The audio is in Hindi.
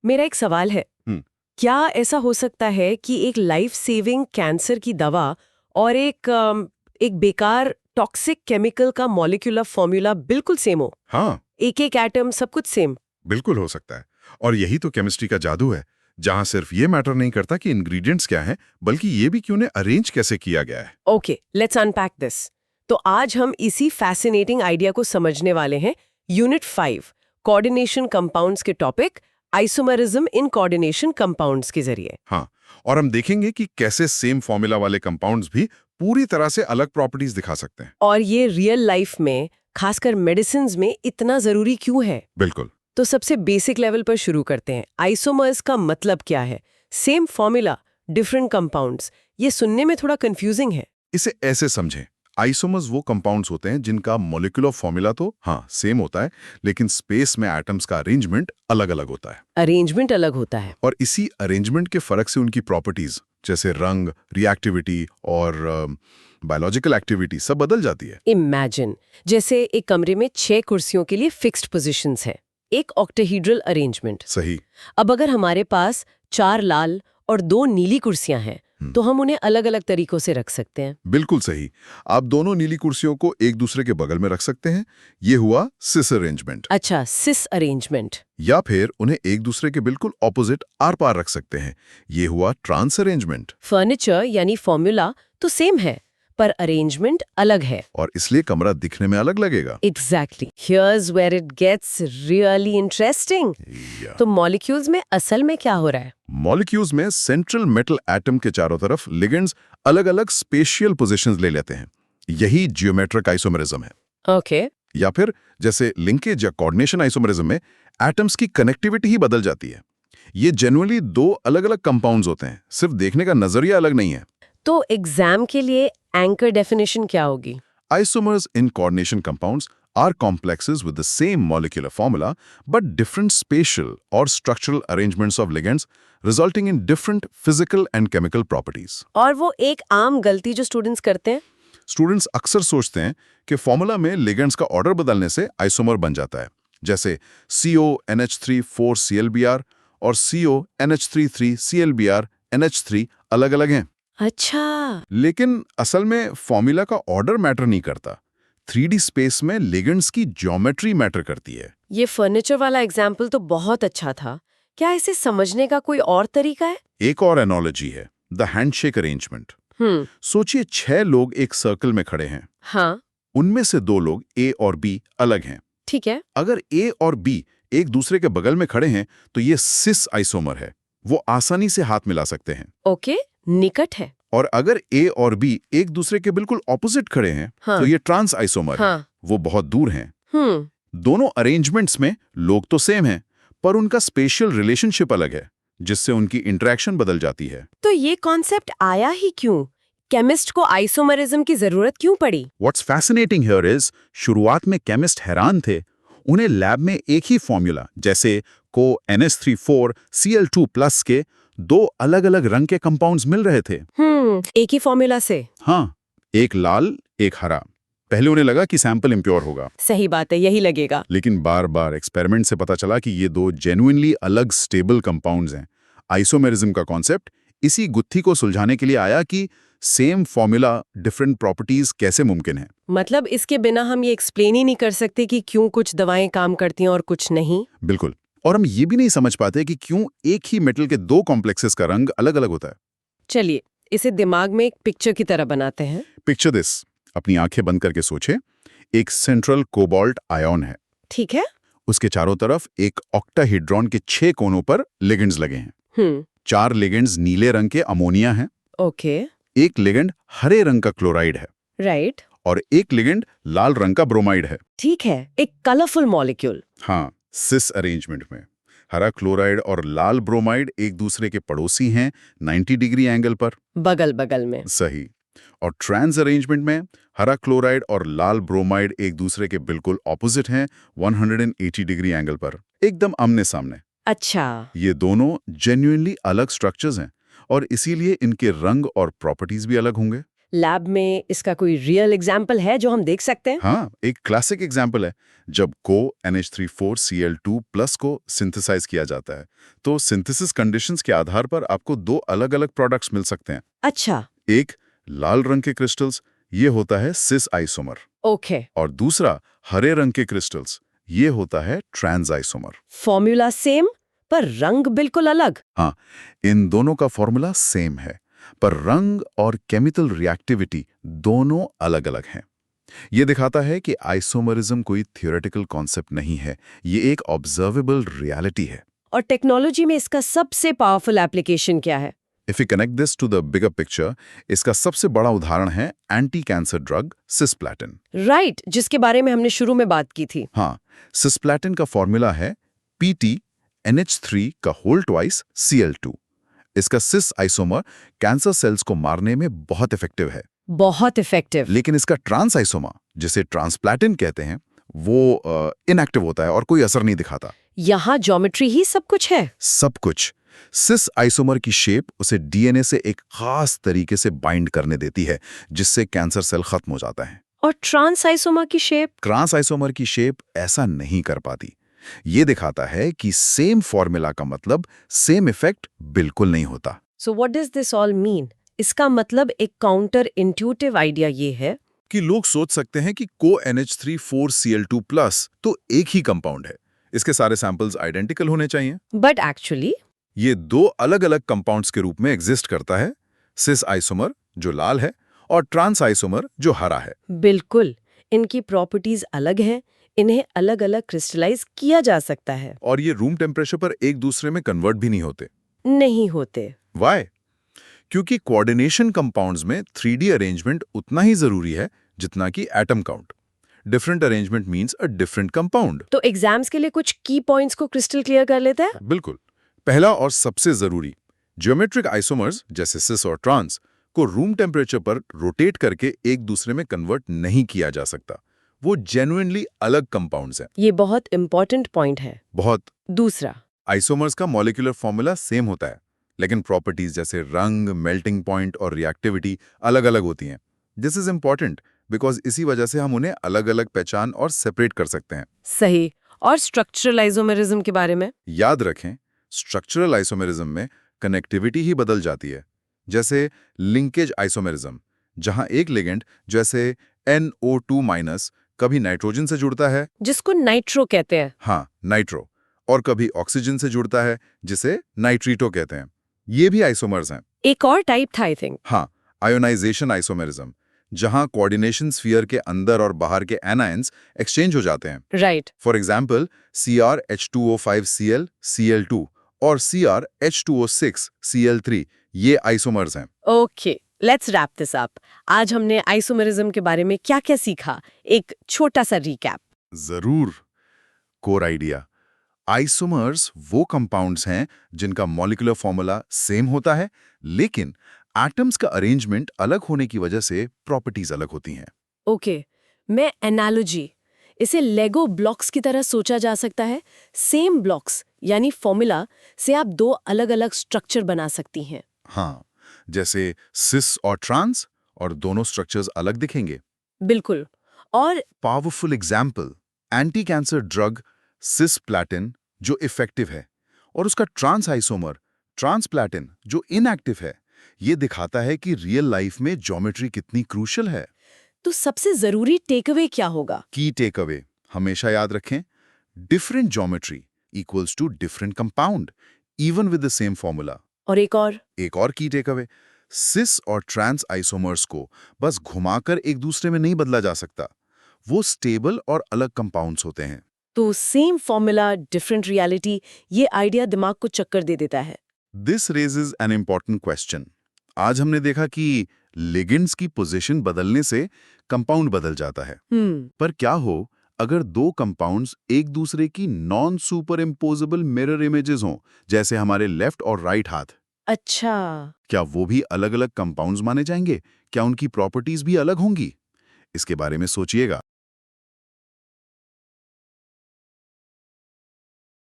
मेरा एक सवाल है, क्या ऐसा हो सकता है कि एक लाइफ सेविंग कैंसर की दवा और एक बेकार टॉक्सिक केमिकल का मॉलिक्यूलर फॉर्मूला बिल्कुल सेम हो? हाँ, एक एक एटम सब कुछ सेम। बिल्कुल हो सकता है। और यही तो केमिस्ट्री का जादू है, जहां सिर्फ ये मैटर नहीं करता कि इंग्रेडिएंट्स क्या हैं, बल्कि ये भी कि उन्हें अरेंज कैसे किया गया है। Okay, let's unpack this. तो आज हम इसी फैसिनेटिंग आइडिया को समझने वाले हैं यूनिट 5 कोऑर्डिनेशन कंपाउंड्स के topic isomerism in coordination compounds के जरिए। हाँ, और हम देखेंगे कि कैसे सेम फॉर्मूला वाले कंपाउंड्स भी पूरी तरह से अलग प्रॉपर्टीज दिखा सकते हैं। और ये रियल लाइफ में, खासकर मेडिसिन्स में इतना जरूरी क्यों है? बिल्कुल। तो सबसे बेसिक लेवल पर शुरू करते हैं। आइसोमर्स का मतलब क्या है? Same formula, different compounds. ये सुनने में थोड़ा कंफ्यूजिंग है। इसे ऐसे समझें, आइसोमर्स वो कंपाउंड्स होते हैं जिनका मॉलिक्यूलर फॉर्मूला तो हाँ सेम होता है, लेकिन स्पेस में एटम्स का अरेंजमेंट अलग-अलग होता है। अरेंजमेंट अलग होता है। और इसी अरेंजमेंट के फर्क से उनकी प्रॉपर्टीज जैसे रंग, रिएक्टिविटी और बायोलॉजिकल एक्टिविटी सब बदल जाती है। इमेजिन, जैसे एक कमरे में 6 कुर्सियों के लिए फिक्स्ड पोजीशंस है, एक ऑक्टाहेड्रल अरेंजमेंट। सही। अब अगर हमारे पास 4 लाल और 2 नीली कुर्सियां हैं, तो हम उन्हें अलग-अलग तरीकों से रख सकते हैं। बिल्कुल सही। आप दोनों नीली कुर्सियों को एक दूसरे के बगल में रख सकते हैं, ये हुआ सिस अरेंजमेंट। अच्छा, सिस अरेंजमेंट। या फिर उन्हें एक दूसरे के बिल्कुल ऑपोजिट आर पार रख सकते हैं, ये हुआ ट्रांस अरेंजमेंट। फर्नीचर यानी फॉर्मूला तो सेम है, पर अरेंजमेंट अलग है। और इसलिए कमरा दिखने में अलग लगेगा। Exactly. Here's where it gets really interesting. तो मॉलिक्यूल्स में असल में क्या हो रहा है? मॉलिक्यूल्स में सेंट्रल मेटल एटम के चारों तरफ लिगेंड्स अलग-अलग स्पेशियल पोजीशंस ले लेते हैं। यही जियोमेट्रिक आइसोमरिज्म है। ओके। या फिर जैसे लिंकेज या कोऑर्डिनेशन आइसोमरिज्म में एटम्स की कनेक्टिविटी ही बदल जाती है। ये जनरली दो अलग-अलग कंपाउंड्स होते हैं, सिर्फ देखने का नजरिया अलग नहीं है। तो एग्जाम के लिए एंकर डेफिनेशन क्या होगी? Isomers in coordination compounds are complexes with the same molecular formula but different spatial or structural arrangements of ligands resulting in different physical and chemical properties. और वो एक आम गलती जो स्टूडेंट्स करते हैं? स्टूडेंट्स अक्सर सोचते हैं कि फॉर्मूला में लिगेंड्स का ऑर्डर बदलने से आइसोमर बन जाता है, जैसे CONH3 4ClBr और CONH3 3ClBr NH3 अलग-अलग हैं। अच्छा। लेकिन असल में फॉर्मूला का ऑर्डर मैटर नहीं करता। 3D स्पेस में लिगेंड्स की ज्योमेट्री मैटर करती है। ये फर्नीचर वाला एग्जाम्पल तो बहुत अच्छा था। क्या इसे समझने का कोई और तरीका है? एक और एनोलॉजी है, द हैंडशेक अरेंजमेंट। सोचिए 6 लोग एक सर्कल में खड़े हैं। हाँ। उनमें से 2 लोग ए और बी अलग हैं। ठीक है। अगर ए और बी एक दूसरे के बगल में खड़े हैं तो ये सिस आइसोमर है, वो आसानी से हाथ मिला सकते हैं। ओके, निकट है। और अगर ए और बी एक दूसरे के बिल्कुल ऑपोजिट खड़े हैं, तो ये ट्रांस आइसोमर है, वो बहुत दूर हैं। दोनों अरेंजमेंट्स में लोग तो सेम हैं, पर उनका स्पेशल रिलेशनशिप अलग है, जिससे उनकी इंटरेक्शन बदल जाती है। तो ये कॉन्सेप्ट आया ही क्यों? केमिस्ट को आइसोमरिज्म की जरूरत क्यों पड़ी? What's fascinating here is, शुरुआत में केमिस्ट हैरान थे। उन्हें लैब में एक ही फॉर्मूला जैसे CONH3 4Cl2+ के 2 अलग-अलग रंग के कंपाउंड्स मिल रहे थे। एक ही फॉर्मूला से? हाँ, एक लाल एक हरा। पहले उन्हें लगा कि सैंपल इम्प्योर होगा। सही बात है, यही लगेगा। लेकिन बार-बार एक्सपेरिमेंट से पता चला कि ये 2 जेन्युइनली अलग स्टेबल कंपाउंड्स हैं। आइसोमेरिज्म का कॉन्सेप्ट इसी गुत्थी को सुलझाने के लिए आया कि सेम फॉर्मूला डिफरेंट प्रॉपर्टीज कैसे मुमकिन है। मतलब इसके बिना हम ये एक्सप्लेन ही नहीं कर सकते कि क्यों कुछ दवाएं काम करती हैं और कुछ नहीं। बिल्कुल। और हम ये भी नहीं समझ पाते कि क्यों एक ही मेटल के 2 कॉम्प्लेक्सेस का रंग अलग-अलग होता है। चलिए इसे दिमाग में एक पिक्चर की तरह बनाते हैं। पिक्चर दिस, अपनी आंखें बंद करके सोचे, एक सेंट्रल कोबाल्ट आयन है। ठीक है। उसके चारों तरफ एक ऑक्टाहेड्रॉन के 6 कोनों पर लिगेंड्स लगे हैं। 4 लिगेंड्स नीले रंग के अमोनिया हैं। ओके। एक लिगेंड हरे रंग का क्लोराइड है। राइट। और एक लिगेंड लाल रंग का ब्रोमाइड है। ठीक है, एक कलरफुल मॉलिक्यूल। हाँ, सिस अरेंजमेंट में हरा क्लोराइड और लाल ब्रोमाइड एक दूसरे के पड़ोसी हैं 90 डिग्री एंगल पर। बगल बगल में। सही। और ट्रांस अरेंजमेंट में हरा क्लोराइड और लाल ब्रोमाइड एक दूसरे के बिल्कुल ऑपोजिट हैं 180 डिग्री एंगल पर, एकदम आमने सामने। अच्छा। ये दोनों जेन्युइनली अलग स्ट्रक्चर्स हैं और इसीलिए इनके रंग और प्रॉपर्टीज भी अलग होंगे। लैब में इसका कोई रियल एग्जाम्पल है जो हम देख सकते हैं? हाँ, एक क्लासिक एग्जाम्पल है। जब को NH3,4Cl2+ को सिंथेसाइज किया जाता है तो सिंथेसिस कंडीशंस के आधार पर आपको दो अलग-अलग प्रोडक्ट्स मिल सकते हैं। अच्छा। एक लाल रंग के क्रिस्टल्स, ये होता है सिस आइसोमर। ओके। और दूसरा हरे रंग के क्रिस्टल्स, ये होता है ट्रांस आइसोमर। फॉर्मूला सेम पर रंग बिल्कुल अलग। हाँ, इन दोनों का फॉर्मूला सेम है पर रंग और केमिकल रिएक्टिविटी दोनों अलग-अलग हैं। ये दिखाता है कि आइसोमरिज्म कोई थियोरेटिकल कॉन्सेप्ट नहीं है, ये एक ऑब्जर्वेबल रियलिटी है। और टेक्नोलॉजी में इसका सबसे पावरफुल एप्लीकेशन क्या है? If you connect this to the bigger picture, इसका सबसे बड़ा उदाहरण है anti cancer drug cisplatin. Right, जिसके बारे में हमने शुरू में बात की थी। हाँ, सिस्प्लैटिन का फॉर्मूला है PT NH3 का होल ट्वाइस Cl2। इसका सिस आइसोमर कैंसर सेल्स को मारने में बहुत इफेक्टिव है। बहुत इफेक्टिव। लेकिन इसका ट्रांस आइसोमर, जिसे ट्रांसप्लैटिन कहते हैं, वो इनएक्टिव होता है और कोई असर नहीं दिखाता। यहाँ ज्योमेट्री ही सब कुछ है। सब कुछ। सिस आइसोमर की शेप उसे DNA से एक खास तरीके से बाइंड करने देती है, जिससे कैंसर सेल खत्म हो जाता है। और ट्रांस आइसोमर की शेप? ट्रांस आइसोमर की शेप ऐसा नहीं कर पाती। ये दिखाता है कि सेम फॉर्मूला का मतलब सेम इफेक्ट बिल्कुल नहीं होता। So what does this all mean? इसका मतलब एक काउंटर इंट्यूटिव आइडिया ये है कि लोग सोच सकते हैं कि को NH3,4Cl2+ तो एक ही कंपाउंड है, इसके सारे सैंपल्स आइडेंटिकल होने चाहिए। बट एक्चुअली ये दो अलग-अलग कंपाउंड्स के रूप में एग्जिस्ट करता है, सिस आइसोमर जो लाल है और ट्रांस आइसोमर जो हरा है। बिल्कुल, इनकी प्रॉपर्टीज अलग हैं, इन्हें अलग-अलग क्रिस्टलाइज किया जा सकता है। और ये रूम टेम्परेचर पर एक दूसरे में कन्वर्ट भी नहीं होते। नहीं होते। Why? क्योंकि कोऑर्डिनेशन कंपाउंड्स में 3D अरेंजमेंट उतना ही जरूरी है जितना कि atom count. Different arrangement means a different compound. तो एग्जाम्स के लिए कुछ की पॉइंट्स को क्रिस्टल क्लियर कर लेते हैं? बिल्कुल। पहला और सबसे जरूरी, ज्योमेट्रिक आइसोमर्स जैसे सिस और ट्रांस को रूम टेम्परेचर पर रोटेट करके एक दूसरे में कन्वर्ट नहीं किया जा सकता। वो जेन्युइनली अलग कंपाउंड्स हैं। ये बहुत इंपॉर्टेंट पॉइंट है। बहुत। दूसरा, आइसोमर्स का मॉलिक्यूलर फॉर्मूला सेम होता है, लेकिन प्रॉपर्टीज जैसे रंग, मेल्टिंग पॉइंट और रिएक्टिविटी अलग-अलग होती हैं। दिस इज इंपॉर्टेंट बिकॉज इसी वजह से हम उन्हें अलग-अलग पहचान और सेपरेट कर सकते हैं। सही। और स्ट्रक्चरल आइसोमेरिज्म के बारे में? याद रखें, स्ट्रक्चरल आइसोमेरिज्म में कनेक्टिविटी ही बदल जाती है। जैसे लिंकेज आइसोमेरिज्म, जहां एक लिगेंड जैसे NO2- कभी नाइट्रोजन से जुड़ता है, जिसको नाइट्रो कहते हैं। हाँ, नाइट्रो, और कभी ऑक्सीजन से जुड़ता है, जिसे नाइट्रीटो कहते हैं। ये भी आइसोमर्स हैं। एक और टाइप था आई थिंक। हाँ, आयोनाइजेशन आइसोमेरिज्म, जहां कोऑर्डिनेशन स्फीयर के अंदर और बाहर के एनायंस एक्सचेंज हो जाते हैं। Right. For example CrH2O5Cl Cl2 और CrH2O6 Cl3, ये आइसोमर्स हैं। Okay, let's wrap this up. आज हमने आइसोमेरिज्म के बारे में क्या-क्या सीखा? एक छोटा सा रिकैप। जरूर। कोर आइडिया, आइसोमर्स वो कंपाउंड्स हैं जिनका मॉलिक्यूलर फॉर्मूला सेम होता है, लेकिन एटम्स का अरेंजमेंट अलग होने की वजह से प्रॉपर्टीज अलग होती हैं। ओके, मैं एनालॉजी, इसे लेगो ब्लॉक्स की तरह सोचा जा सकता है। सेम ब्लॉक्स यानी फॉर्मूला से आप दो अलग-अलग स्ट्रक्चर बना सकती हैं। हाँ, जैसे सिस और ट्रांस, और दोनों स्ट्रक्चर्स अलग दिखेंगे। बिल्कुल। और powerful example, anti cancer drug cisplatin जो इफेक्टिव है, और उसका ट्रांस आइसोमर ट्रांसप्लैटिन जो इनएक्टिव है। ये दिखाता है कि रियल लाइफ में ज्योमेट्री कितनी क्रूशियल है। तो सबसे जरूरी टेकअवे क्या होगा? की टेकअवे हमेशा याद रखें, different geometry equals to different compound, even with the same formula. और एक और की टेकअवे, सिस और ट्रांस आइसोमर्स को बस घुमाकर एक दूसरे में नहीं बदला जा सकता। वो स्टेबल और अलग कंपाउंड्स होते हैं। तो सेम फॉर्मूला डिफरेंट रियलिटी, ये आइडिया दिमाग को चक्कर दे देता है। This raises an important question. आज हमने देखा कि लिगेंड्स की पोजीशन बदलने से कंपाउंड बदल जाता है। पर क्या हो अगर दो कंपाउंड्स एक दूसरे की non super imposable mirror images हों, जैसे हमारे लेफ्ट और राइट हाथ? अच्छा, क्या वो भी अलग अलग कंपाउंड्स माने जाएंगे? क्या उनकी प्रॉपर्टीज भी अलग होंगी? इसके बारे में सोचिएगा।